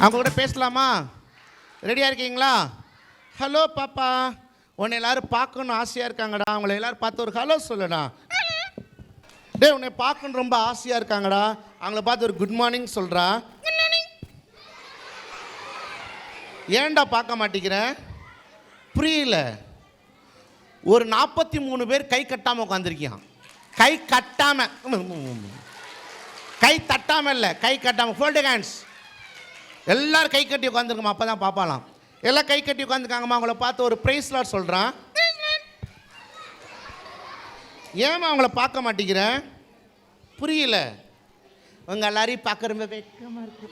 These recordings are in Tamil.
அவங்க கூட பேசலாமா? ரெடியாக இருக்கீங்களா? ஹலோ பாப்பா, உன்னை எல்லாரும் பார்க்கணுன்னு ஆசையாக இருக்காங்கடா. அவங்கள எல்லாரும் பார்த்து ஒரு ஹலோ சொல்லுடா. டே, உன்னை பார்க்கணும் ரொம்ப ஆசையாக இருக்காங்கடா. அவங்கள பார்த்து ஒரு குட் மார்னிங் சொல்கிறா. ஏன்டா பார்க்க மாட்டேங்கிறேன்? புரியல. ஒரு 43 பேர் கை கட்டாமல் உட்காந்துருக்கியான். கை கட்டாம, கை தட்டாம இல்லை, கை கட்டாம. Fold hands. எல்லாரும் கை கட்டி உட்காந்துருக்கோமா? அப்போ தான் பார்ப்பாலாம். எல்லாம் கை கட்டி உட்காந்துருக்காங்கம்மா. அவங்கள பார்த்து ஒரு ப்ரைஸ் லாட் சொல்கிறான். ஏமா அவங்கள பார்க்க மாட்டேங்கிறேன்? புரியல. உங்க எல்லாரையும் பார்க்க ரொம்ப வெக்கமா இருக்கு.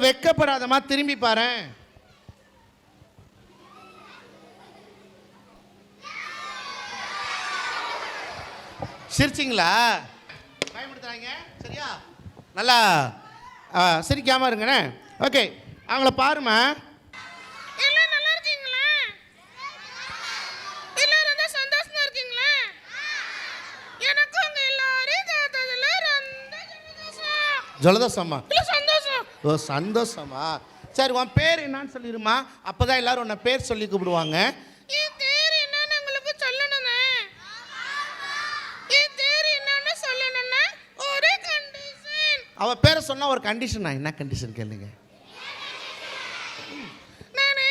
வெக்கப்படாதம்மா, திரும்பி பாரு. சிரிச்சிங்களா? பயமுடுத்துறாங்க. சரியா? நல்லா சிரிக்காம இருங்கண்ணே. ஓகே, அவங்கள பாருமா. எல்லாம் நல்லா இருக்கீங்களா? எல்லாரும் தான் சந்தோஷமா இருக்கீங்களா? எனக்கு உங்க எல்லாரையும் பார்த்ததுல ரொம்ப சந்தோஷம். ஜலதோஷமா? இல்ல சந்தோஷம். ஓ, சந்தோஷமா? சரி, உன் பேர் என்னன்னு சொல்லிடுமா. அப்பதான் எல்லாரும் உன்னை பேர் சொல்லி கூப்பிடுவாங்க. என் பேர் என்னன்னு உங்களுக்கு சொல்லணும்னா, என் பேர் என்னன்னு சொல்லணும்னா ஒரு கண்டிஷன். அவ பேரை சொன்னா ஒரு கண்டிஷனா? என்ன கண்டிஷன் கேளுங்க. நானு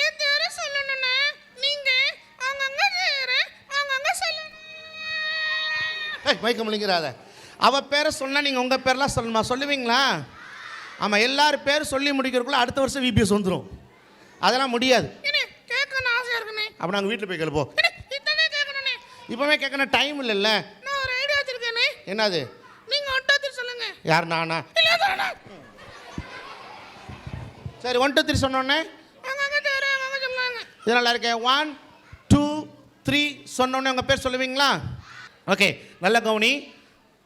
என் பேரை சொல்லணும்னா நீங்க அங்கங்க சொல்லணும். மயக்கம் முழிங்கிறாத. அவ பேரை சொன்னா நீங்க உங்க பேர்லாம் சொல்லணுமா? சொல்லுவீங்களா? ஆமா, எல்லாரும் பேர் சொல்லி முடிக்கிறதுக்குள்ள அடுத்த வருஷம் விபிஎஸ் வந்துடும். அதெல்லாம் முடியாது. கேட்கணும் ஆசையா இருக்குண்ணே. அப்போ நாங்கள் வீட்டில் போய் கேள்ப்போம். இத்தனை கேட்கணுண்ணே. இப்போவே கேட்கணும், டைம் இல்லைல்ல. நான் ஒரு ஐடியா வச்சிருக்கேனே. என்னது? நீங்க ஒட்டத்தில் சொல்லுங்க. யார், நானா? சரி, 1 2 3 சொன்னோன்னே இது நல்லா இருக்கேன். 1 2 3 சொன்னோன்னே உங்கள் பேர் சொல்லுவீங்களா? ஓகே, நல்ல கவனி.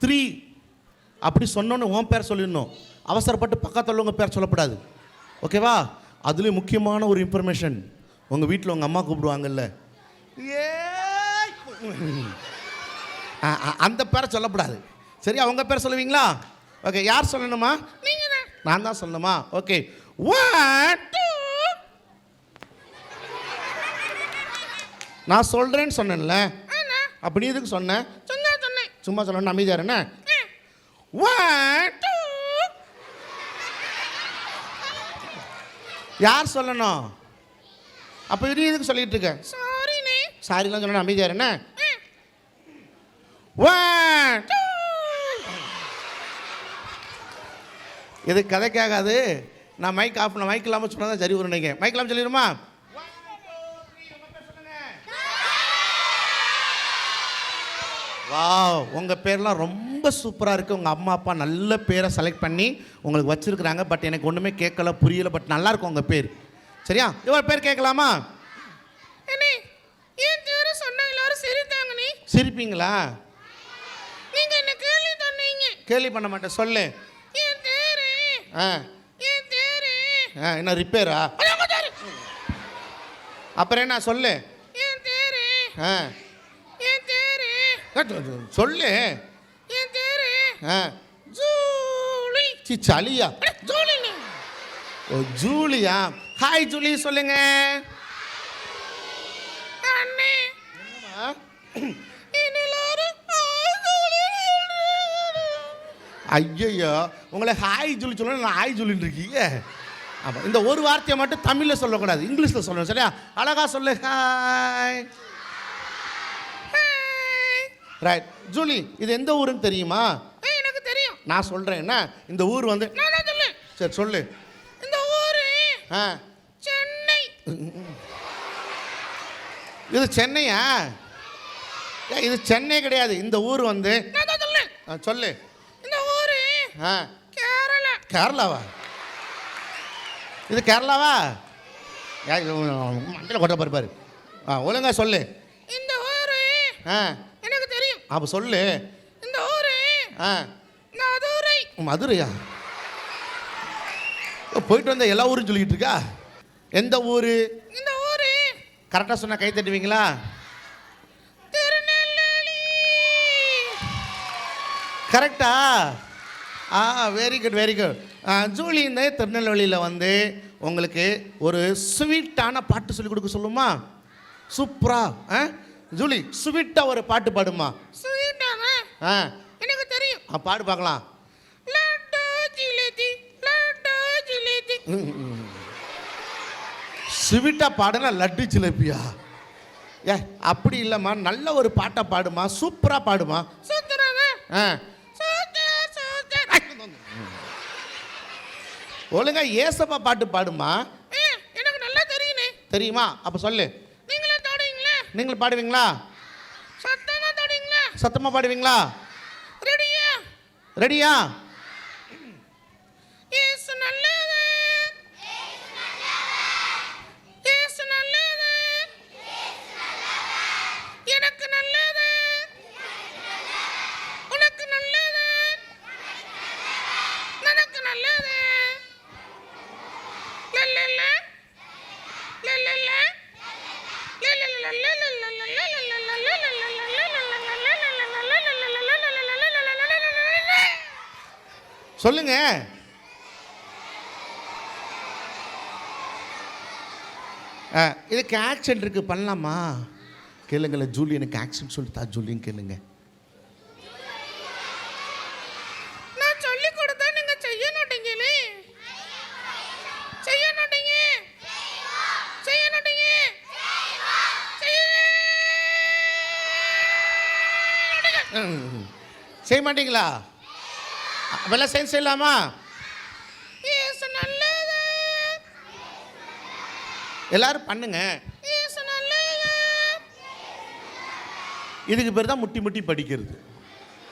3 அப்படி சொன்னோன்னு உன் பேர் சொல்லிடணும். அவசரப்பட்டு பக்கத்தில் உங்கள் பேர் சொல்லக்கூடாது. ஓகேவா? அதுலேயும் முக்கியமான ஒரு இன்ஃபர்மேஷன். உங்கள் வீட்டில் உங்கள் அம்மா கூப்பிடுவாங்கல்ல, அந்த பேரை சொல்லக்கூடாது. சரி, அவங்க பேர் சொல்லுவீங்களா? ஓகே, யார் சொல்லணுமா? நான் தான் சொல்லணுமா? ஓகே, 1 2. நான் சொல்கிறேன்னு சொன்னேன்ல, அப்படி எதுக்கு சொன்னேன்? சும்மா சொன்ன அமைதியா என்ன? 1 2. யார் சொல்லணும்? அப்போ இது எதுக்கு சொல்லிட்டு இருக்க? சாரிண்ணே. சாரிலாம் சொன்ன அமைதியா என்ன? 1 2. இது கதைக்காகாது. நான் மைக் ஆஃப் பண்ண, மைக் இல்லாமல் சொன்னால் தான் சரி வரும். நீங்கள் மைக் இல்லாமல் சொல்லிடுமா? வாவ், உங்கள் பேர்லாம் ரொம்ப சூப்பராக இருக்குது. உங்கள் அம்மா அப்பா நல்ல பேரை செலக்ட் பண்ணி உங்களுக்கு வச்சுருக்குறாங்க. பட் எனக்கு ஒன்றுமே கேட்கல, புரியல. பட் நல்லா இருக்கும் உங்கள் பேர். சரியா? இவர் பேர் கேட்கலாமா? சிரிப்பீங்களா? நீங்க என்ன கேள்வி பண்ணீங்க? கேள்வி பண்ண மாட்டேன். சொல்லு. என் பேரு. என் பேரு. என்ன ரிப்பேரா? அப்புறம் என்ன? சொல்லு. என் பேரு. என் பேரு. சொல்லு. என் பேரு ஜூலி. சலியா? ஜூலி. ஓ, ஜூலியா? ஹாய் ஜூலி சொல்லுங்க. அண்ணே. ஐயோ, உங்களை ஹாய் ஜூலி சொல்லணும், நான் ஹாய் ஜூலின்னு இருக்கீங்க. ஆமாம், இந்த ஒரு வார்த்தையை மட்டும் தமிழில் சொல்லக்கூடாது, இங்கிலீஷில் சொல்லணும். சரியா? அழகா சொல்லு. ஹாய். ரைட். ஜூலி, இது எந்த ஊருன்னு தெரியுமா? எனக்கு தெரியும். நான் சொல்கிறேன். என்ன இந்த ஊர் வந்து? சரி சொல்லு. இந்த ஊரு சென்னை. இது சென்னையா? இது சென்னை கிடையாது. இந்த ஊர் வந்து சொல்லு. இந்த ஊரு கேரளா. கேரளாவா? இது கேரளாவா? மண்டல கொட்ட பாரு. ஒழுங்கா சொல்லு. இந்த ஊரு எனக்கு தெரியும். அப்போ சொல்லு. இந்த ஊரு மதுரை. மதுரையா? போயிட்டு வந்த எல்லா ஊரும் சொல்லிக்கிட்டு இருக்கா. எந்த ஊரு? இந்த ஊரு. கரெக்டாக சொன்னால் கை தட்டுவீங்களா? திருநெல்வேலி. கரெக்டா? Very good very good. Julie இந்த திருநெல்வேலியில் வந்து உங்களுக்கு ஒரு ஸ்வீட்டான பாட்டு சொல்லி கொடுக்க சொல்லுமா? சூப்பரா ஜூலி ஸ்வீட்டாக ஒரு பாட்டு பாடுமா? ஸ்வீட்டானா? எனக்கு தெரியும். பாடு பார்க்கலாம். லட்டு ஜிலேபி லட்டு ஜிலேபி. ஸ்வீட்டாக பாடுனா லட்டு ஜிலேபியா? அப்படி இல்லைம்மா, நல்ல ஒரு பாட்டை பாடுமா, சூப்பராக பாடுமா. சூத்தரானா? சூத்தர் சூத்தர். ஒழுங்கா ஏசப்பா பாட்டு பாடுமா. எனக்கு நல்லா தெரியுமே. தெரியுமா? அப்போ சொல்லு. நீங்களே பாடுவீங்களா? நீங்கள் பாடுவீங்களா? சத்தமா பாடுவீங்களா? சத்தமாக பாடுவீங்களா? ரெடியா? ரெடியா? இயேசு நல்லது. இயேசு நல்லது. எனக்கு நல்லது. உனக்கு நல்லது. எனக்கு நல்லது. லல்லல்ல. லல்லல்ல. சொல்லுங்க. இதுக்கு ஆக்ஷன் இருக்கு, பண்ணலாமா? கேளுங்களேன். ஜூலி எனக்கு ஆக்ஷன் சொல்லித்தா ஜூலின்னு கேளுங்க. நான் சொல்லி கொடுத்தா நீங்க செய்ய மாட்டீங்களே. செய்ய மாட்டீங்க. செய்ய மாட்டீங்க. செய்ய மாட்டீங்களா? வெள்ள சென்ஸ் செய்யலாமா? இயேசு நல்லது. எல்லாரும் பண்ணுங்க. இயேசு நல்லது. இதுக்கு பேர் தான் முட்டி முட்டி படிக்கிறது.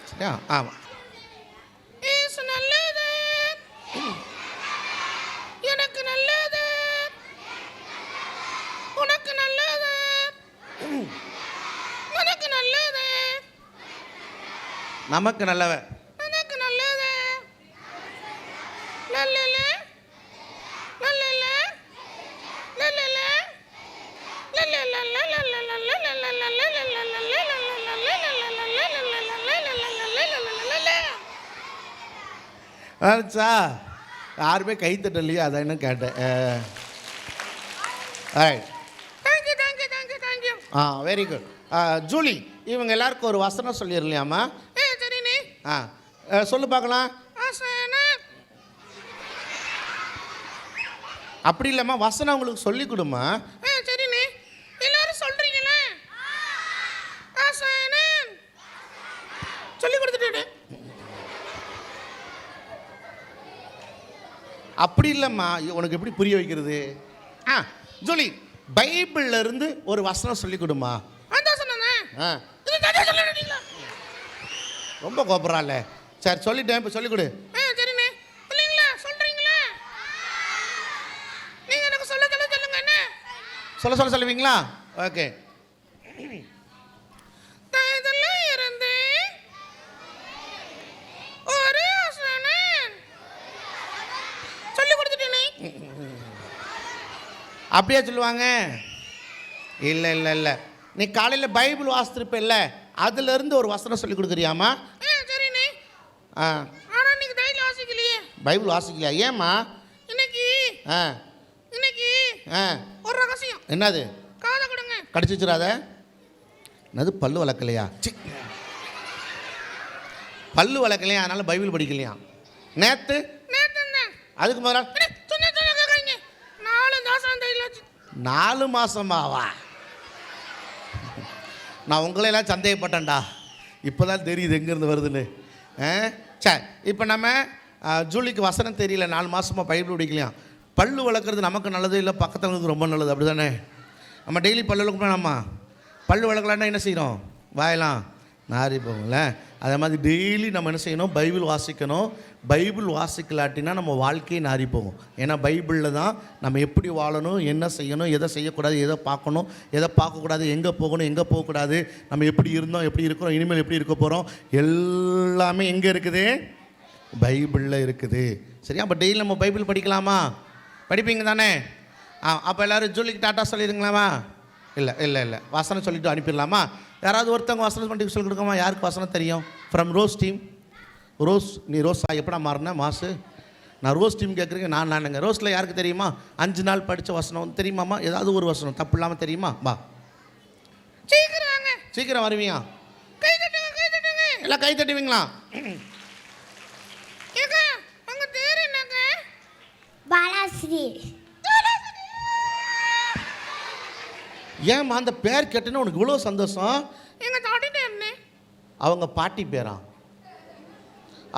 சரியா? ஆமாம். இயேசு நல்லது. எனக்கு நல்லது. உனக்கு நல்லது. உனக்கு நல்லது. நமக்கு நல்லவன். எனக்கு நல்லது. லல்லல. லல்லல. லல்லல. ஆச்சா, யாருமே கை தட்டலையே, அதான் என்ன கேட்டேன். Very good. ஜூலி, இவங்க எல்லாருக்கும் ஒரு வசனம் சொல்லிடலையாம்மா? சரிண்ணே. சொல்லு பார்க்கலாம். அப்படி இல்லைம்மா, வசனம் உங்களுக்கு சொல்லி கொடுமா. சரிண்ணே. எல்லாரும் சொல்றீங்களா? சொல்லி கொடுத்துட்டு. அப்படி இல்லைம்மா, உனக்கு எப்படி புரிய வைக்கிறது? ஜூலி, பைபிள்ல இருந்து ஒரு வசனம் சொல்லி கொடுமா. ரொம்ப கோபுறால. சரி, சொல்லிட்டேன், இப்போ சொல்லிக் கொடு. சரிண்ணே. இல்லைங்களா? சொல்றீங்களா? நீங்க எனக்கு சொல்ல சொல்லுங்க. என்ன சொல்லுவீங்களா? ஓகே. இருந்து ஒரு சொல்லி கொடுத்துட்டேனே. அப்படியே சொல்லுவாங்க. இல்லை இல்லை இல்லை, நீ காலையில் பைபிள் வாசித்திருப்ப இல்லை, அதுல இருந்து ஒரு வசனம் சொல்லி கொடுக்குறியாமா? சரிண்ணே. ஆனா நீங்க டைரி வாசிக்கலையே. பைபிள் வாசிக்கலையா? ஏம்மா? இன்னைக்கு ஒரு ரகசியம். என்னது? காதை கொடுங்க. கடிச்சு வச்சிடாத. என்னது? பல்லு வளர்க்கலையா? பல்லு வளர்க்கலையா, அதனால பைபிள் படிக்கலையா? நேத்து அதுக்கு முதல்ல 4 மாசமாவா? நான் உங்களையெல்லாம் சந்தேகப்பட்டேன்டா, இப்போ தான் தெரியுது எங்கேருந்து வருதுன்னு. சரி, இப்போ நம்ம ஜூலிக்கு வசனம் தெரியல, 4 மாதமாக பைபிள் படிக்கலையாம். பல்லு வளர்க்குறது நமக்கு நல்லது இல்லை, பக்கத்தில் ரொம்ப நல்லது, அப்படி தானே? நம்ம டெய்லி பல்லு வளர்க்கணும். நம்ம பல்லு வளர்க்கலான்னா என்ன செய்யணும்? வாயலாம் நாரி போகும்ல. அதே மாதிரி டெய்லி நம்ம என்ன செய்யணும்? பைபிள் வாசிக்கணும். பைபிள் வாசிக்கலாட்டினா நம்ம வாழ்க்கையை நாரி போகும். ஏன்னா பைபிளில் தான் நம்ம எப்படி வாழணும், என்ன செய்யணும், எதை செய்யக்கூடாது, எதை பார்க்கணும், எதை பார்க்கக்கூடாது, எங்கே போகணும், எங்கே போகக்கூடாது, நம்ம எப்படி இருந்தோம், எப்படி இருக்கிறோம், இனிமேல் எப்படி இருக்க போகிறோம், எல்லாமே எங்கே இருக்குது? பைபிளில் இருக்குது. சரியா? அப்போ டெய்லி நம்ம பைபிள் படிக்கலாமா? படிப்பீங்க தானே? அப்போ எல்லோரும் ஜூலிக்கு டாட்டா சொல்லிடுங்களாமா? இல்லை வசனம் சொல்லிவிட்டு அனுப்பிடலாமா? யாராவது ஒருத்தவங்க வசனம் பண்ணி சொல்லி கொடுக்கமா? யாருக்கு வசனம் தெரியும்? ஃப்ரம் ரோஸ் டீம் ரோஸ், நீ ரோஸா எப்படா மாறின மாசு? நான் ரோஸ் டீம் கேட்குறீங்க, நானுங்க. ரோஸில் யாருக்கு தெரியுமா 5 நாள் படித்த வசனம் தெரியுமாம்மா? ஏதாவது ஒரு வசனம் தப்பு இல்லாமல் தெரியுமா? வா சீக்கிரம் வாங்க. சீக்கிரம் வருவியா? கை தட்டுங்க, கை தட்டுங்க. எல்லாம் கை தட்டுவீங்களா? ஏக்கா, உங்க பேர் என்னங்க? பாலாஸ்ரீ. ஏம்மா அந்த பேர் கேட்டேன்னு உனக்கு இவ்வளோ சந்தோஷம்? எங்க தாட்டி பேர்னே. அவங்க பாட்டி பேரா?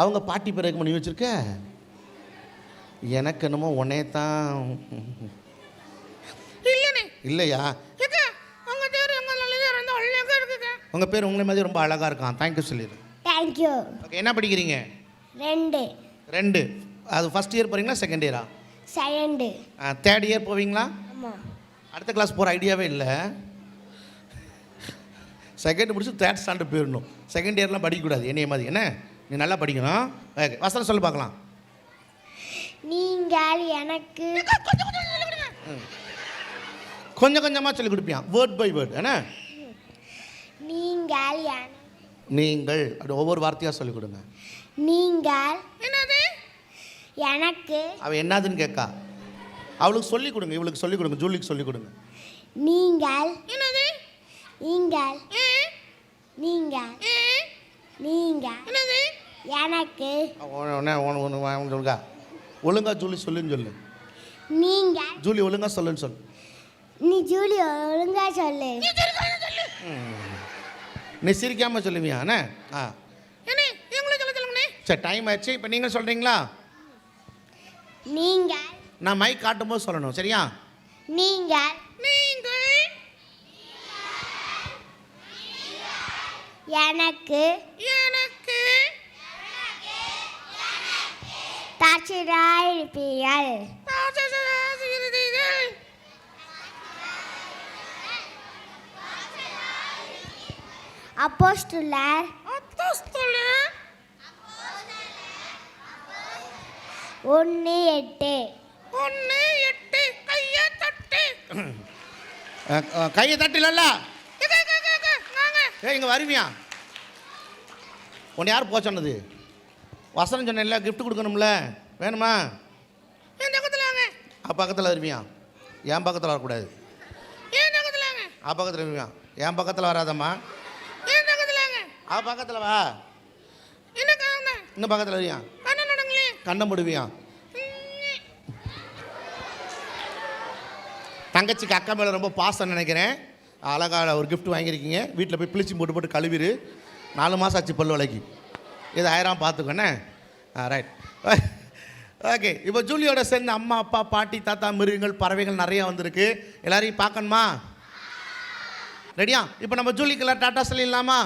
அவங்க பாட்டி பேர் நீ வச்சிருக்க? எனக்கு என்னமோ உன்னே தான். இல்லனே. இல்லையா? ஏக்கா, உங்க பேர் எங்க நல்லதா இருந்தா அழகா இருக்குங்க. உங்கள் பேர் உங்களை மாதிரி ரொம்ப அழகாக இருக்கான். தேங்க்யூ சொல்லிடு. தேங்க்யூ. ஓகே, என்ன படிக்கிறீங்க? 2 2. அது ஃபஸ்ட் இயர் போகிறீங்களா செகண்ட் இயரா? செகண்டு. தேர்ட் இயர் போவீங்களா? ஆமாம். அடுத்த கிளாஸ் போகிற ஐடியாவே இல்லை. செகண்ட் முடிச்சு தேர்ட் ஸ்டாண்டர்ட் போயிடணும். செகண்ட் இயர்லாம் படிக்கக்கூடாது என்னைய மாதிரி. என்ன நீ நல்லா படிக்கணும். ஓகே, வசனம் சொல்லி பார்க்கலாம். நீங்கள் எனக்கு கொஞ்சம் கொஞ்சமாக சொல்லி கொடுப்பியான், வேர்ட் பை வேர்ட். என்ன நீங்கள் நீங்கள் அப்படி ஒவ்வொரு வார்த்தையாக சொல்லிக் கொடுங்க. நீங்கள் என்னது? எனக்கு அவள் என்னதுன்னு கேட்கா. அவளுக்கு சொல்லிக் கொடுங்க, இவளுக்கு சொல்லிக் கொடுங்க, ஜூலிக்கு சொல்லிக் கொடுங்க. நீங்கள் என்னது? நீங்கள் ஏ நீங்கள் ஏ நீங்கள் என்னது? எனக்கு சொல்லுங்க. ஒழுங்கா ஜூலி சொல்லுன்னு சொல்லு. நீங்கள் ஜூலி ஒழுங்கா சொல்லுன்னு சொல்லு. நீ ஜூலி ஒழுங்கா சொல்லு. நீ சிரிக்காமல் சொல்லுவியா? என்ன என்னே, எங்களை சொல்ல சொல்லுங்கண்ணே. சரி, டைம் ஆயிடுச்சு. இப்போ நீங்கள் சொல்கிறீங்களா? நீங்கள் நான் மைக் காட்டும்போது சொல்லணும், சரியா? நீங்கள் நீங்கள் எனக்கு எனக்கு தாட்சிராயிருப்பீர்கள். ராஜராஜர்கள் அப்போஸ்தலர் அப்போஸ்தலர் 1:8. 1:8. கையை தட்டு. கையை தட்டிலல்ல. ஏக்கா, ஏக்கா, ஏக்கா, ஏக்கா, வாங்க. இங்கே வருவியா? உன்னை யார் போக சொன்னது? வசனம் சொன்னேன்ல, கிஃப்ட் கொடுக்கணும்ல, வேணுமா? என் பக்கத்தில் வாங்க. பக்கத்தில் வருவியா? என் பக்கத்தில் வரக்கூடாது. என் பக்கத்தில் வாங்க. பக்கத்தில் வருவியா? என் பக்கத்தில் வராதம்மா. என் பக்கத்தில் வாங்க. பக்கத்தில் வா. என்ன காரண? இன்னும் பக்கத்தில் வருவியா? கண்ணை நடங்களே. கண்ணை போடுவியா? தங்கச்சிக்கு அக்கா மேலே ரொம்ப பாசம் நினைக்கிறேன். அழகாக ஒரு gift வாங்கியிருக்கீங்க. வீட்டில் போய் ப்ளீச்சிங் போட்டு போட்டு கழுவிரு. 4 மாதம் ஆச்சு பல்லு விலைக்கு. இது 1000 பார்த்துக்கோண்ணே. ரைட். ஓகே, இப்போ ஜூலியோட சேர்ந்து அம்மா அப்பா பாட்டி தாத்தா மிருகங்கள் பறவைகள் நிறைய வந்திருக்கு. எல்லாரையும் பார்க்கணுமா? ரெடியா? இப்போ நம்ம ஜூலிக்கெல்லாம் டாட்டா சொல்லிடலாமா?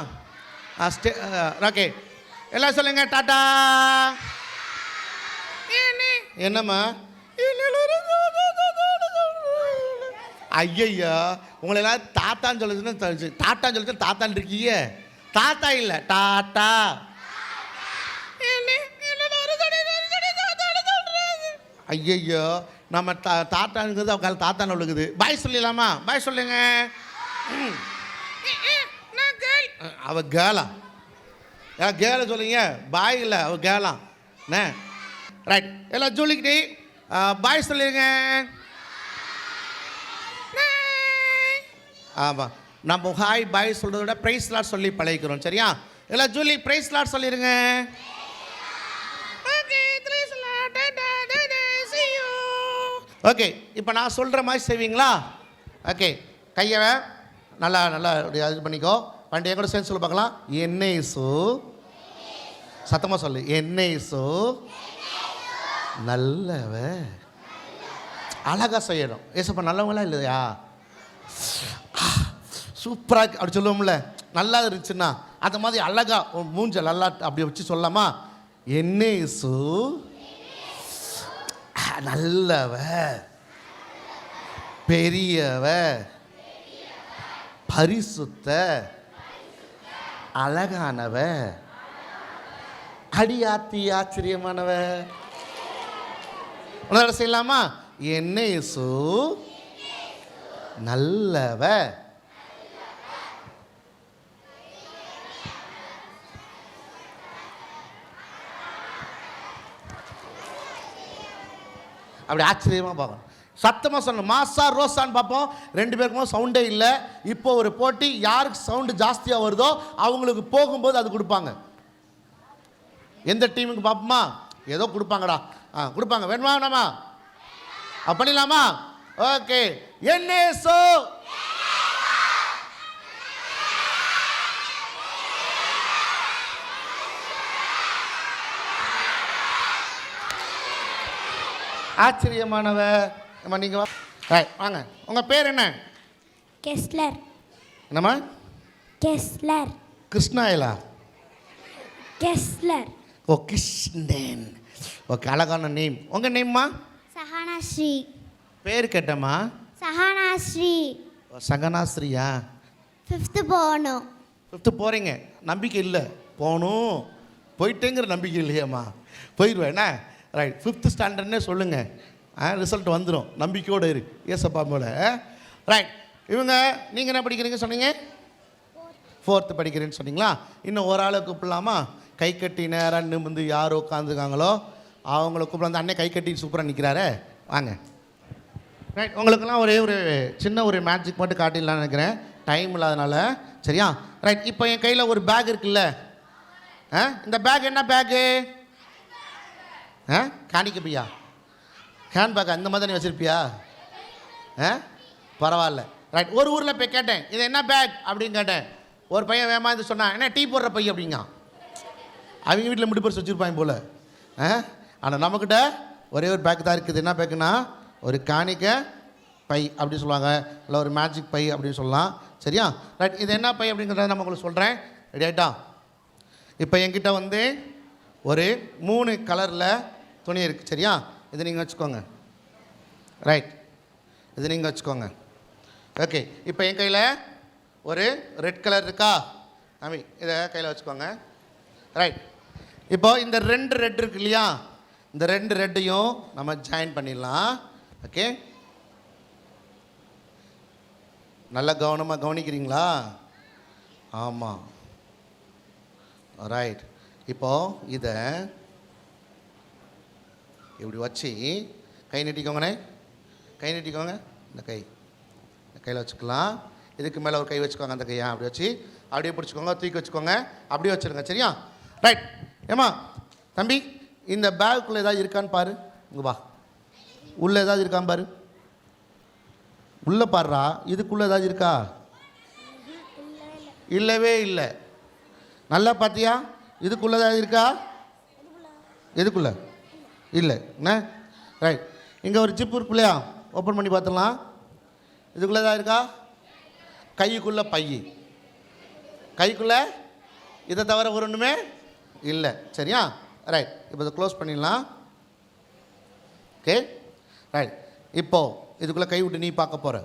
ஓகே, எல்லாம் சொல்லுங்க டாட்டா. ஏனே? என்னம்மா? ஐயய்யா, உங்களை எல்லாம் தாத்தான்னு சொல்லுதுன்னு டாட்டான்னு சொல்லிட்டு தாத்தான்னு இருக்கீங்க. தாத்தா இல்லை, டாட்டா. ஏனே? என்னோட ஒரு தடவை தாத்தான்னு சொல்றாங்க. ஐயய்யோ, நம்ம தாத்தாங்கிறது அவங்க தாத்தான்னு ஒழுகுது. பாய் சொல்லிடலாமா? பாய் சொல்லுங்க. நான் கேர்ள். அவ கேலா? கேலை சொல்லுங்க. பாய் இல்லை, அவ கேலா. என்ன? ரைட், எல்லாம் ஜூலிக்கிட்டே பாய் சொல்லிடுங்க. ஆமாம், நம்ம ஹாய் பாய் சொல்கிறத விட ப்ரைஸ் லாட் சொல்லி பழகிக்கிறோம், சரியா? எல்லாம் ஜூலி ப்ரைஸ் லாட் சொல்லிடுங்க. Okay, price lot. Tata tata see you. Okay, இப்போ நான் சொல்கிற மாதிரி செய்வீங்களா? ஓகே, கையை நல்லா நல்லா இது பண்ணிக்கோ. பண்டிகை கூட சேர்ந்து சொல்லி பார்க்கலாம். என்னேசு, சத்தமாக சொல்லு. என்னேசு நல்லவ. அழகாக செய்யணும். ஏசப்பா நல்லவங்களா இல்லையா? சூப்பராக அப்படி சொல்லுவோம்ல, நல்லா இருந்துச்சுன்னா அந்த மாதிரி அழகாக மூஞ்ச நல்லா அப்படி வச்சு சொல்லலாமா? என்னேசு நல்லவ, பெரியவ, பரிசுத்த, அழகானவ, அடியாத்தி ஆச்சரியமானவ. உணர செய்யலாமா? என்னேசு நல்லவ. அப்படி ஆச்சரியமாக பார்க்கணும். சத்தமாக சொல்லணும். மாசா ரோசான்னு பார்ப்போம். 2 பேருக்கும் சவுண்டே இல்லை. இப்போ ஒரு போட்டி, யாருக்கு சவுண்டு ஜாஸ்தியாக வருதோ அவங்களுக்கு போகும்போது அது கொடுப்பாங்க. எந்த டீமுக்கு பார்ப்போமா? ஏதோ கொடுப்பாங்கடா. கொடுப்பாங்க. வேணுமா வேணாமா? பண்ணிடலாமா? ஓகே. என்ஏசோ ஆச்சரியமானவ. நீங்கள் வாங்க. உங்கள் பேர் என்ன? கெஸ்லர். என்னம்மா? கெஸ்லர். கிருஷ்ணாயலா? கெஸ்லர். ஓ, கிருஷ்ணன். ஓகே, அழகான நேம். உங்கள் நேம்மா? சஹானாஸ்ரீ. பேர் கேட்டம்மா. சஹானாஸ்ரீ. சகனாஸ்ரீயா? 5th போகணும். 5th போகிறீங்க, நம்பிக்கை இல்லை. போகணும், போயிட்டேங்கிற நம்பிக்கை இல்லையாம்மா? போயிடுவேன் என்ன? ரைட். 5th ஸ்டாண்டர்ட்னே சொல்லுங்கள். ரிசல்ட் வந்துடும். நம்பிக்கையோடு இரு ஏசப்பா போல. ரைட். இவங்க நீங்கள் என்ன படிக்கிறீங்க சொன்னீங்க? 4th படிக்கிறேன்னு சொன்னீங்களா? இன்னும் ஒரு ஆளை கூப்பிடலாமா? கை கட்டி நேராக நிமிந்து யார் உட்காந்துருக்காங்களோ அவங்கள கூப்பிட. அண்ணே கை கட்டி சூப்பராக நிற்கிறாரே, வாங்க. ரைட். உங்களுக்கெல்லாம் ஒரு சின்ன ஒரு மேஜிக் மட்டும் காட்டிடலான்னு நினைக்கிறேன், டைம் இல்லாதனால. சரியா? ரைட். இப்போ என் கையில் ஒரு பேக் இருக்குல்ல, இந்த பேக் என்ன பேக்கு? காணிக்க பையா? ஹேண்ட் பேக் அந்த மாதிரி தானே வச்சுருப்பியா? பரவாயில்ல. ரைட். ஒரு ஊரில் போய் கேட்டேன், இது என்ன பேக் அப்படின்னு கேட்டேன். ஒரு பையன் வேமா இது சொன்னான், என்ன டீ போடுற பை அப்படிங்க. அவங்க வீட்டில் முடி பறிச்சு வச்சுருப்பாங்க போல். ஆனால் நம்மக்கிட்ட ஒரே ஒரு பேக் தான் இருக்குது. என்ன பேக்குன்னா ஒரு காணிக்க பை அப்படி சொல்லுவாங்க, இல்லை ஒரு மேஜிக் பை அப்படின்னு சொல்லலாம். சரியா? ரைட். இது என்ன பை அப்படிங்கிறத நம்ம உங்களுக்கு சொல்கிறேன். ரெடி ஆகிட்டா? இப்போ என்கிட்ட ஒரு 3 கலரில் துணி இருக்குது. சரியா? இது நீங்கள் வச்சுக்கோங்க. ரைட். இது நீங்கள் வச்சுக்கோங்க. ஓகே. இப்போ என் கையில் ஒரு ரெட் கலர் இருக்கா? இதை கையில் வச்சுக்கோங்க. ரைட். இப்போ இந்த 2 ரெட் இருக்கு இல்லையா? இந்த 2 ரெட்டையும் நம்ம ஜாயின் பண்ணிடலாம். ஓகே. நல்லா கவனமாக கவனிக்கிறீங்களா? ஆமாம். ரைட். இப்போது இதை இப்படி வச்சு கை நீட்டிக்கோங்கண்ணே. கை நீட்டிக்கோங்க. இந்த கையில் வச்சுக்கலாம். இதுக்கு மேலே ஒரு கை வச்சுக்கோங்க. அந்த கையை அப்படி வச்சு அப்படியே பிடிச்சிக்கோங்க, தூக்கி வச்சுக்கோங்க, அப்படியே வச்சுருங்க. சரியா? ரைட். ஏம்மா தம்பி, இந்த பேக்குள்ளே ஏதாவது இருக்கான்னு பாரு. இங்கே வா. உள்ளே ஏதாவது இருக்கான்னு பாரு. உள்ளே பாடுறா. இதுக்குள்ளே ஏதாவது இருக்கா? இல்லவே இல்லை. நல்லா பார்த்தியா? இதுக்குள்ளே ஏதாவது இருக்கா? எதுக்குள்ளே? இல்லை. என்ன? ரைட். இங்கே ஒரு ஜிப்பு இருக்குல்லையா? ஓப்பன் பண்ணி பார்த்துடலாம். இதுக்குள்ளே ஏதாவது இருக்கா? கைக்குள்ளே பை. கைக்குள்ளே இதை தவிர ஒரு ஒன்றுமே இல்லை. சரியா? ரைட். இப்போ இதை க்ளோஸ் பண்ணிடலாம். ஓகே. ரைட். இப்போது இதுக்குள்ளே கை விட்டு நீ பார்க்க போகிற.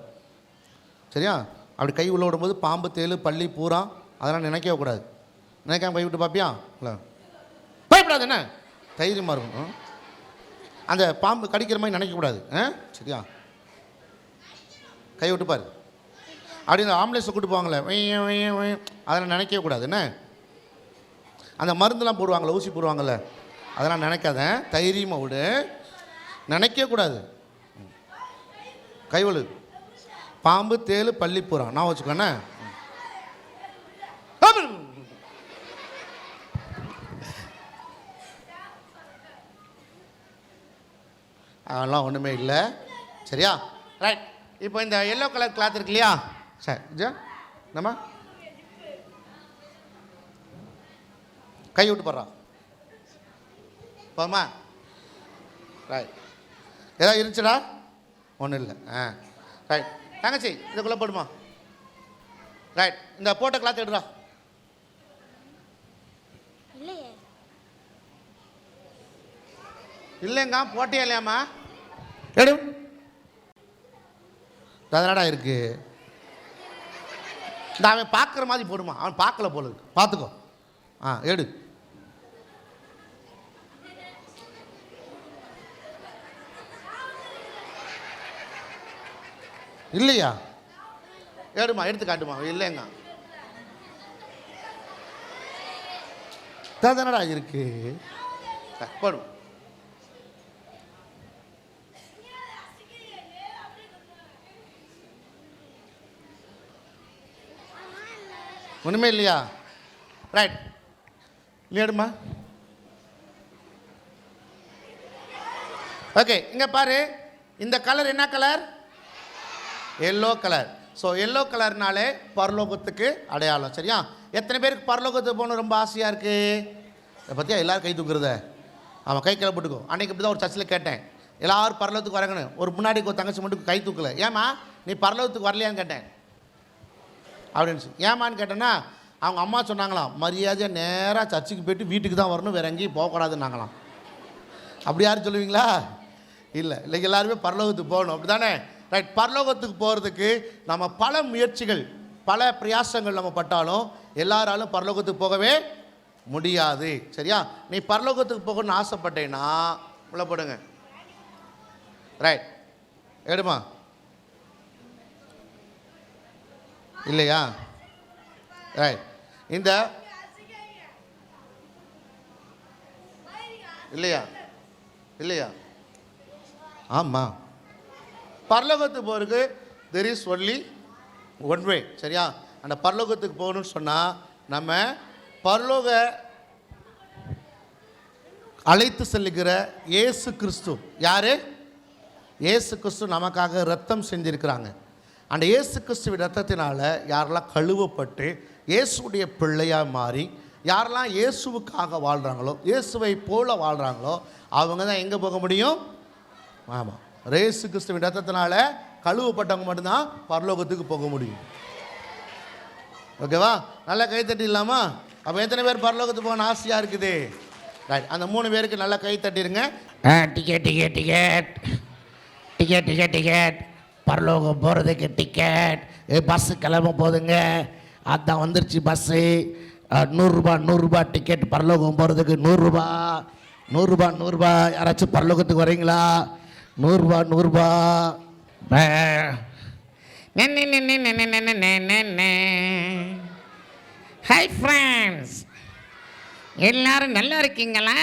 சரியா? அப்படி கை உள்ள விடும்போது பாம்பு, தேள், பள்ளி, பூரா அதெல்லாம் நினைக்கவே கூடாது. நினைக்காம கை விட்டு பார்ப்பியா? இல்லை, பயப்படாது. என்ன தைரியமாக இருக்கும். அந்த பாம்பு கடிக்கிற மாதிரி நினைக்கக்கூடாது. சரியா? கை விட்டு பாரு. அப்படி இந்த ஆம்புலன்ஸை கூட்டு போவாங்களே, அதெல்லாம் நினைக்கவே கூடாது. என்ன அந்த மருந்துலாம் போடுவாங்களே, ஊசி போடுவாங்கள்ல, அதெல்லாம் நினைக்காத. தைரியமாக விடு. நினைக்கவே கூடாது. கைவலு பாம்பு, தேள், பள்ளி, பூரா நான் வச்சுக்கோண்ணே. அதெல்லாம் ஒன்றுமே இல்லை. சரியா? ரைட். இப்போ இந்த எல்லோ கலர் கிளாத் இருக்கு இல்லையா? சரி ஜா நம்ம கை விட்டு போடுறா. போமா? ரைட். ஏதாவது இருந்துச்சுடா? ஒன்றும் இல்லை. ரைட். தங்கச்சி இதுக்குள்ளே போடுமா? ரைட். இந்த போட்ட கிளாத் எடுறா. இல்லைங்க, போட்டியா இல்லையாம்மா? எடு. அதனடா இருக்கு. இந்த அவன் பார்க்குற மாதிரி போடுமா? அவன் பார்க்கல போல இருக்கு. பார்த்துக்கோ. எடு. இல்லையா? எடுமா, எடுத்து காட்டுமா? இல்லைங்க, தானடா இருக்கு. போடும். ஒன்றுமே இல்லையா? ரைட், இல்லையாடுமா? ஓகே, இங்கே பாரு, இந்த கலர் என்ன colour? Yellow colour. So yellow கலர்னாலே பரலோகத்துக்கு அடையாளம். சரியா? எத்தனை பேருக்கு பரலோகத்துக்கு போகணும் ரொம்ப ஆசையாக இருக்குது? இதை பற்றியா எல்லோரும் கை தூக்குறத? ஆமாம், கை போட்டுக்கோ. அன்றைக்கி இப்படி தான் ஒரு சர்ச்சில் கேட்டேன், எல்லோரும் பரலோகத்துக்கு வரங்கன்னு. ஒரு முன்னாடி ஒரு தங்கச்சி மட்டும் கை தூக்கலை. ஏம்மா நீ பரலோகத்துக்கு வரலையான்னு கேட்டேன். அப்படின்னு ஏமான்னு கேட்டேன்னா அவங்க அம்மா சொன்னாங்களாம், மரியாதையாக நேராக சர்ச்சுக்கு போய்ட்டு வீட்டுக்கு தான் வரணும், வேறு எங்கேயும் போகக்கூடாதுன்னாங்களாம். அப்படி யாரும் சொல்லுவீங்களா? இல்லை இல்லை, எல்லாருமே பரலோகத்துக்கு போகணும், அப்படி தானே? ரைட். பரலோகத்துக்கு போகிறதுக்கு நம்ம பல முயற்சிகள், பல பிரயாசங்கள் நம்ம பட்டாலும் எல்லாராலும் பரலோகத்துக்கு போகவே முடியாது. சரியா? நீ பரலோகத்துக்கு போகணும்னு ஆசைப்பட்டேன்னா உள்ள போடுங்க. ரைட், எடுமா இல்லையா? ரைட். இந்த இல்லையா? இல்லையா? ஆமாம், பரலோகத்துக்கு போகிறதுக்கு there is only one way. சரியா? அந்த பரலோகத்துக்கு போகணும்னு சொன்னால் நம்ம பரலோக அழைத்து செல்லுகிற இயேசு கிறிஸ்து. யார்? இயேசு கிறிஸ்து நமக்காக ரத்தம் செஞ்சிருக்கிறாங்க. அந்த இயேசு கிறிஸ்துவின் ரத்தத்தினால் யாரெல்லாம் கழுவப்பட்டு இயேசுடைய பிள்ளையாக மாறி யாரெல்லாம் இயேசுவுக்காக வாழ்கிறாங்களோ, இயேசுவை போல வாழ்கிறாங்களோ, அவங்க தான் எங்கே போக முடியும்? ஆமாம், இயேசு கிறிஸ்துவின் ரத்தத்தினால் கழுவப்பட்டவங்க மட்டும்தான் பரலோகத்துக்கு போக முடியும். ஓகேவா? நல்லா கைத்தட்டி இல்லாமா? அப்போ எத்தனை பேர் பரலோகத்துக்கு போகணும்னு ஆசையாக இருக்குது? ரைட், அந்த 3 பேருக்கு நல்லா கை தட்டிடுங்க. Ticket ticket ticket ticket ticket ticket பரலோகம் போகிறதுக்கு டிக்கெட். பஸ்ஸு கிளம்ப போதுங்க, அதான் வந்துருச்சு பஸ்ஸு. 100 ரூபா டிக்கெட் பரலோகம் போகிறதுக்கு. 100 ரூபா. யாராச்சும் பரலோகத்துக்கு வரீங்களா? 100 ரூபா. ஹாய் ஃப்ரெண்ட்ஸ், எல்லாரும் நல்லா இருக்கீங்களா?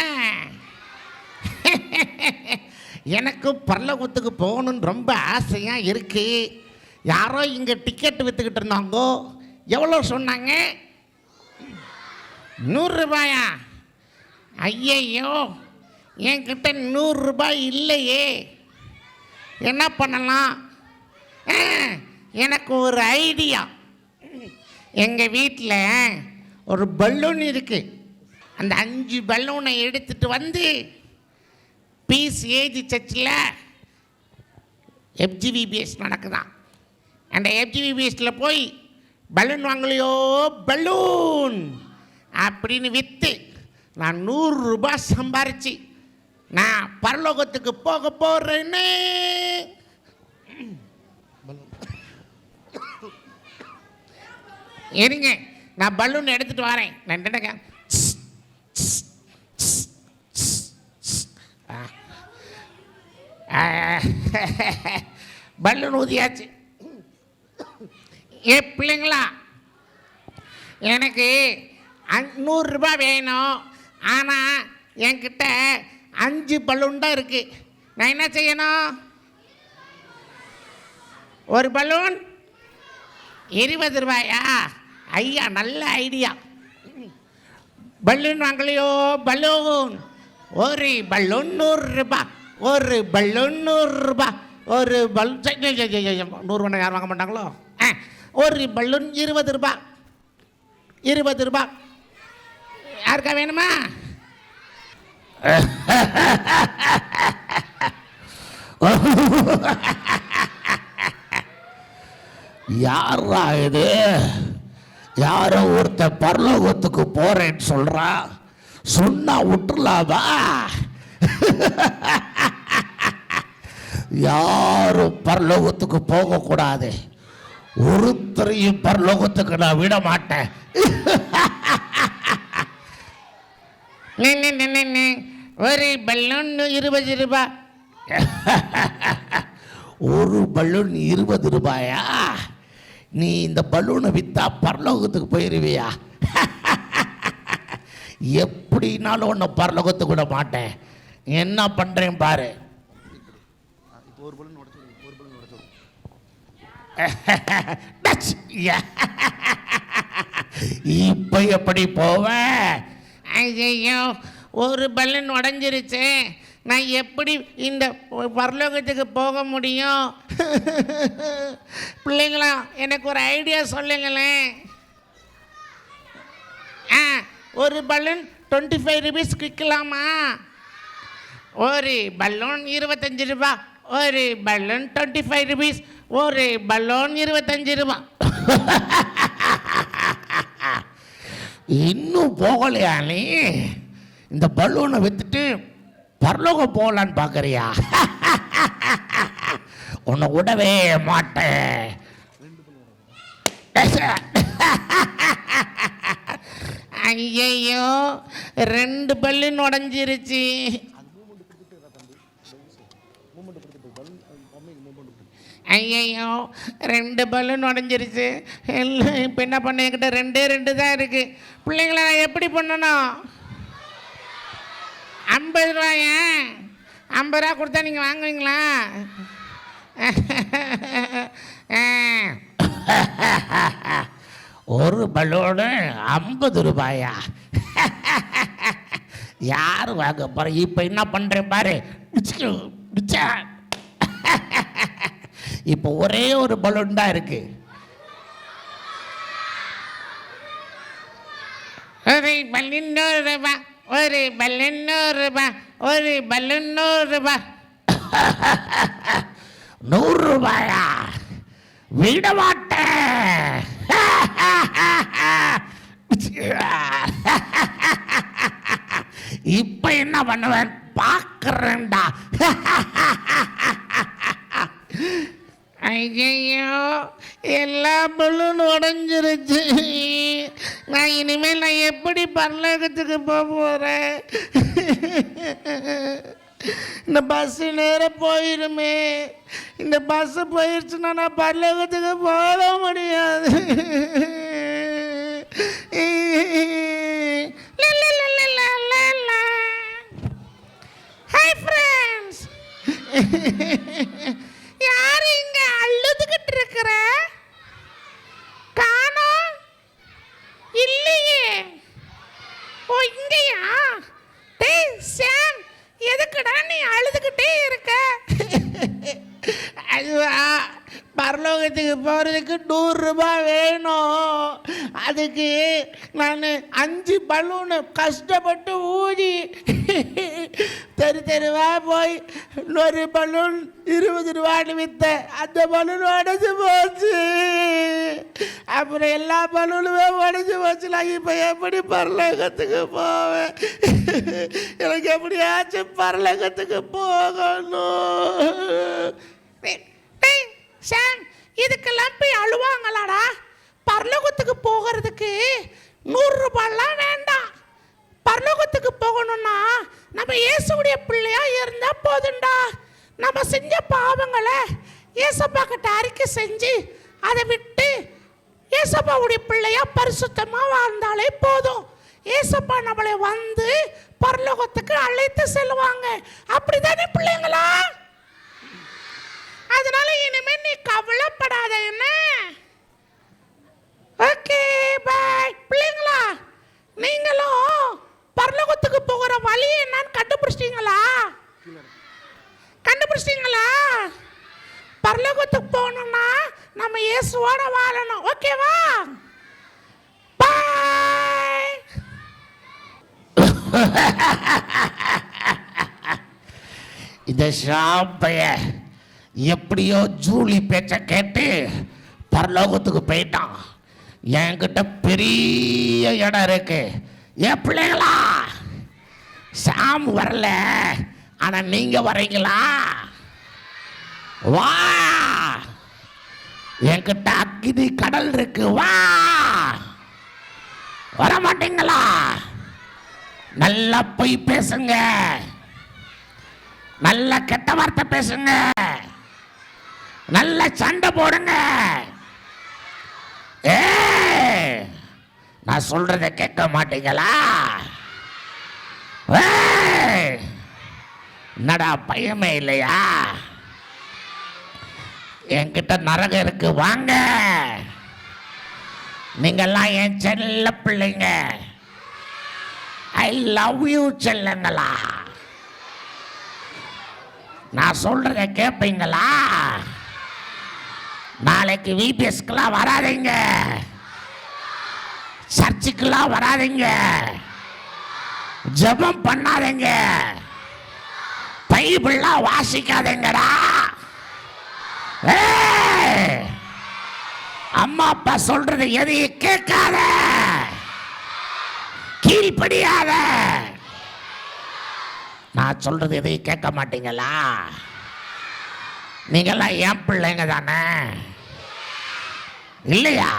எனக்கு பரலோகத்துக்கு போகணுன்னு ரொம்ப ஆசையாக இருக்குது. யாரோ இங்கே டிக்கெட் விற்றுக்கிட்டு இருந்தாங்கோ. எவ்வளோ சொன்னாங்க? 100 ரூபாயா? ஐயையோ, என்கிட்ட 100 ரூபாய் இல்லையே. என்ன பண்ணலாம்? எனக்கு ஒரு ஐடியா. எங்கள் வீட்டில் ஒரு பலூன் இருக்குது. அந்த 5 பலூனை எடுத்துகிட்டு வந்து PCAG சர்ச்சில் FGVBS நடக்குதான். அந்த FGVBSல போய் பலூன் வாங்கலையோ பலூன் அப்படின்னு விற்று நான் 100 ரூபாய் சம்பாரிச்சு நான் பரலோகத்துக்கு போக போகிறேன்னு. இருங்க, நான் பலூன் எடுத்துகிட்டு வரேன். நன்றிங்க. பலூன் ஊதியாச்சு. ஏ பிள்ளைங்களா, எனக்கு 100 ரூபாய் வேணும். ஆனால் என்கிட்ட 5 பலூன் தான் இருக்குது. நான் என்ன செய்யணும்? ஒரு பலூன் 20 ரூபாயா? ஐயா, நல்ல ஐடியா. பலூன் வாங்கலையோ பலூன். ஒரு பலூன் 100 ரூபாய். ஒரு பலூன் 100 ரூபாய். ஒரு பலூன் 100 ரூபாய் யாரும் வாங்க மாட்டாங்களோ? ஒரு பலூன் 20 ரூபாய். 20 ரூபாய் யாருக்கா வேணுமா? யாரா இது? யாரோ ஒருத்தர் பரலோகத்துக்கு போறேன்னு சொல்றா. சொன்னா விட்டுலாமா? யாரும் பரலோகத்துக்கு போகக்கூடாது. ஒருத்தரையும் பரலோகத்துக்கு நான் விட மாட்டேன். ஒரு பலூன் 20 ரூபாய். ஒரு பலூன் 20 ரூபாயா? நீ இந்த பலூனை விற்றா பரலோகத்துக்கு போயிடுவியா? எப்படினாலும் உன்னை பரலோகத்துக்கு விட மாட்டேன். என்ன பண்ணுறேன் பாரு. ஒரு பலூன் உடைச்சு. இப்ப எப்படி போவ? ஐயோ, ஒரு பலூன் உடஞ்சிருச்சு. நான் எப்படி இந்த பரலோகத்துக்கு போக முடியும்? பிள்ளைங்களா, எனக்கு ஒரு ஐடியா சொல்லுங்களேன். ஒரு பலூன் 25 rupees விற்கலாமா? ஒரு பலூன் 25 ரூபா. ஒரு பலூன் 25 rupees. ஒரு பலூன் 25 ரூபா. இன்னும் போகலையா நீ? இந்த பலூனை வித்துட்டு பரலோகம் போகலான்னு பார்க்கறியா? உன்னை விடவே மாட்டேன். ஐயோ, 2 பலூன் உடஞ்சிருச்சு. ஐயோ, 2 பலூன் உடஞ்சிருச்சு. இப்போ என்ன பண்ண? என்கிட்ட 2 தான் இருக்கு. பிள்ளைங்களை நான் எப்படி பண்ணணும்? 50 ரூபாயா? 50 ரூபா கொடுத்தா நீங்கள் வாங்குவீங்களா? ஒரு பலூனு 50 ரூபாயா? யார் வாங்க போற? இப்போ என்ன பண்றேன் பாரு. இப்போ ஒரே ஒரு பலூன் தான் இருக்கு. ஒரு பலூன் 100 ரூபா. ஒரு பலூன் 100 ரூபா. ஒரு பலூன் 100 ரூபா. 100 ரூபாயா? விட மாட்டேன். இப்ப என்ன பண்ணுவேன் பார்க்கறேன்டா. ஐயோ, எல்லா பலூன் உடஞ்சிருச்சு. நான் இனிமேல் நான் எப்படி பரலோகத்துக்கு போக போகிறேன்? இந்த பஸ்ஸு நேரம் போயிருமே. இந்த பஸ்ஸு போயிடுச்சுன்னா நான் பரலோகத்துக்கு போக முடியாது. ஹாய் ஃப்ரெண்ட்ஸ், யாரு இங்க அழுதுகிட்டு இருக்கிற? காணோம் இல்லையே. ஓ, இங்கயா? டேய் சாம், எதுக்குடா நீ அழுதுகிட்டே இருக்க? அதுவா, பரலோகத்துக்கு போகிறதுக்கு 100 ரூபாய் வேணும். அதுக்கு நான் 5 பலூனு கஷ்டப்பட்டு ஊதி தெருவா போய் ஒரு பலூன் 20 ரூபான்னு விற்றேன். அந்த பலூன் உடஞ்சி போச்சு. அப்புறம் எல்லா பலூனுமே உடஞ்சி போச்சு. நான் இப்போ எப்படி பரலோகத்துக்கு போவேன்? எனக்கு எப்படியாச்சும் பரலோகத்துக்கு போகணும். சாம், இதுக்கெல்லாம் போய் அழுவாங்களாடா? பரலோகத்துக்கு போகிறதுக்கு 100 ரூபாய்லாம் வேண்டாம். பரலோகத்துக்கு போகணும்னா நம்ம இயேசுடைய பிள்ளையா இருந்தா போதும்டா. நம்ம செஞ்ச பாவங்களை ஏசப்பா கிட்ட அறிக்கை செஞ்சு அதை விட்டு ஏசப்பாவுடைய பிள்ளையா பரிசுத்தமா வாழ்ந்தாலே போதும். ஏசப்பா நம்மளை வந்து பரலோகத்துக்கு அழைத்து செல்வாங்க. அப்படிதானே பிள்ளைங்களா? அதனால இனிமே நீ கவலைப்படாத. என்ன? ஓகே, பாய். பிள்ளைங்களா, நீங்களும் பரலோகத்துக்கு போகிற வழி என்னன்னு கண்டுபிடிச்சிட்டீங்களா? பரலோகத்துக்கு போகணும்னா நம்ம இயேசுவோட வாழணும். ஓகேவா? பாய். இந்த ஷாப்பைய எப்படியோ ஜூலி பேச்ச கேட்டு பரலோகத்துக்கு போயிட்டான். என்கிட்ட பெரிய இடம் இருக்கு. ஏன் பிள்ளைங்களா, சாம் வரல, ஆனா நீங்க வரீங்களா? வா, என்கிட்ட அக்கினி கடல் இருக்கு. வா, வர மாட்டீங்களா? நல்லா போய் பேசுங்க, நல்ல கெட்ட வார்த்தை பேசுங்க, நல்ல சண்டை போடுங்க. நான் சொல்றத கேட்க மாட்டீங்களா? என்னடா பயமே இல்லையா? என்கிட்ட நரகம் இருக்கு, வாங்க. நீங்கெல்லாம் என் செல்ல பிள்ளைங்க. ஐ லவ் யூ செல்லங்களா. நான் சொல்றத கேட்பீங்களா? நாளைக்கு விபிஎஸ்க்கெல்லாம் வராதீங்க, சர்ச்சுக்கெல்லாம் வராதீங்க, ஜெபம் பண்ணாதீங்க, பைபிள்லாம் வாசிக்காதீங்கடா. அம்மா அப்பா சொல்றது எதையும் கேட்காத, கீழ்ப்படியாத. நான் சொல்றது எதையும் கேட்க மாட்டீங்களா? நீங்கெல்லாம் என் பிள்ளைங்க தானே இல்லையா?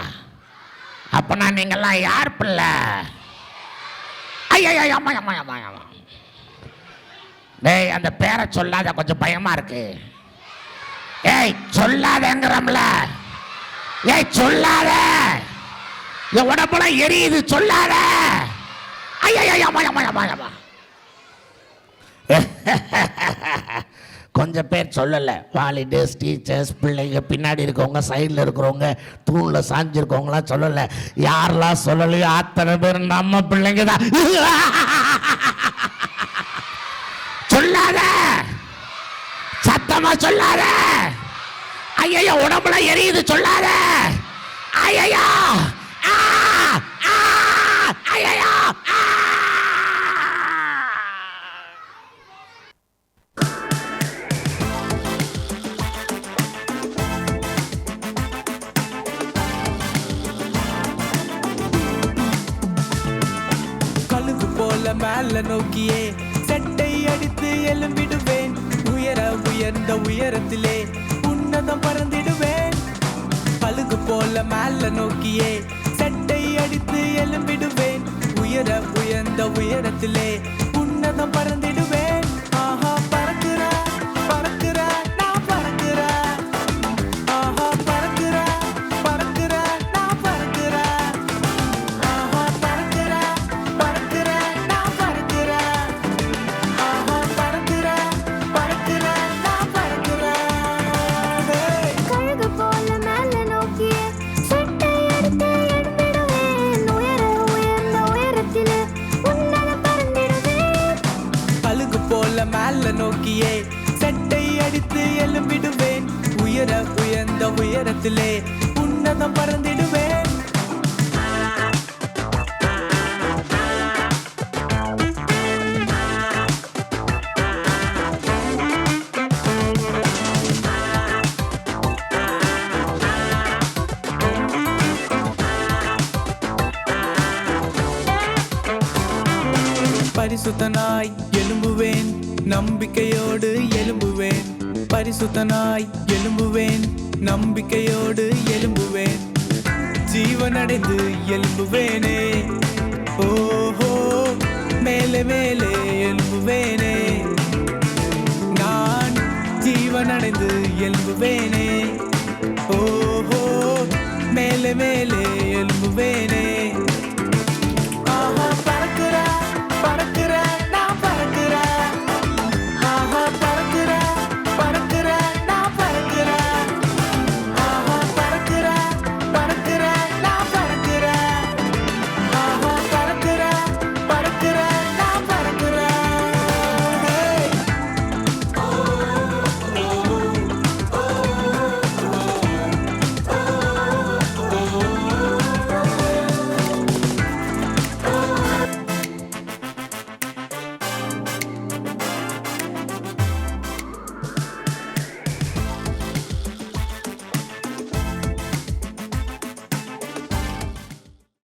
அப்பனா நீங்கெல்லாம் யார் பிள்ளை? ஐயா அம்மா அம்மா அம்மா அம்மா. டேய், அந்த பேரை சொல்லாத, கொஞ்சம் பயமா இருக்கு. ஏய் சொல்லாதங்கிறம்ல. ஏய் சொல்லாத, என் உடம்புல எரியுது, சொல்லாத. ஐயா அம்மா அம்மா அம்மா அம்மா. கொஞ்சம் பேர் சொல்லலை. வாலிடர்ஸ், டீச்சர்ஸ், பிள்ளைங்க, பின்னாடி இருக்கவங்க, சைடில் இருக்கிறவங்க, தூணில் சாஞ்சிருக்கவங்களாம் சொல்லலை. யாரெல்லாம் சொல்லலையோ அத்தனை பேர் நம்ம பிள்ளைங்க தான். சொல்லாத, சத்தமா சொல்லாத. ஐயா உடம்புல எரியுது, சொல்லாத. ஐயா ஐயா. கழுகு போல மேல நோக்கியே செட்டை அடித்து எழும்பிடுவேன். உயர்ந்த உயரத்திலே உன்னதம் பறந்திடுவேன். கழுகு போல மேல நோக்கியே செட்டை அடித்து எழும்பிடுவேன். உயர்ந்த உயரத்திலே உன்னதம் பறந்திடுவேன். ஆஹா பறக்குறா பறக்குறா நான் பறக்குறா. ஆஹா பறக்குறா பறக்குறா நான் பறக்குறா. ஆஹா பறக்குறா பறக்குறா நான் பறக்குறா. ஆஹா பறக்குறா பறக்குறா நான் பறக்குறா. கழுகு போல மேல நோக்கிய செட்டை எடுத்து எழும்பிடுவேன். உயர்ந்த உயரத்திலே உன்னதம் பறந்திடுவேன். கழுகு போல மேல நோக்கியே செட்டை அடித்து எழும்பிடுவேன். உயர்ந்த உயரத்திலே உன்னதம் பறந்திடுவேன். பரிசுத்தனாய் எழும்புவேன், நம்பிக்கையோடு எழும்புவேன். பரிசுத்தனாய் எழும்புவேன், நம்பிக்கையோடு எழும்புவேன். ஜீவனடைந்து எழும்புவேனே. ஓஹோ மேலே மேலே எழும்புவேனே. நான் ஜீவனடைந்து எழும்புவேனே. ஓஹோ மேலே மேலே எழும்புவேனே.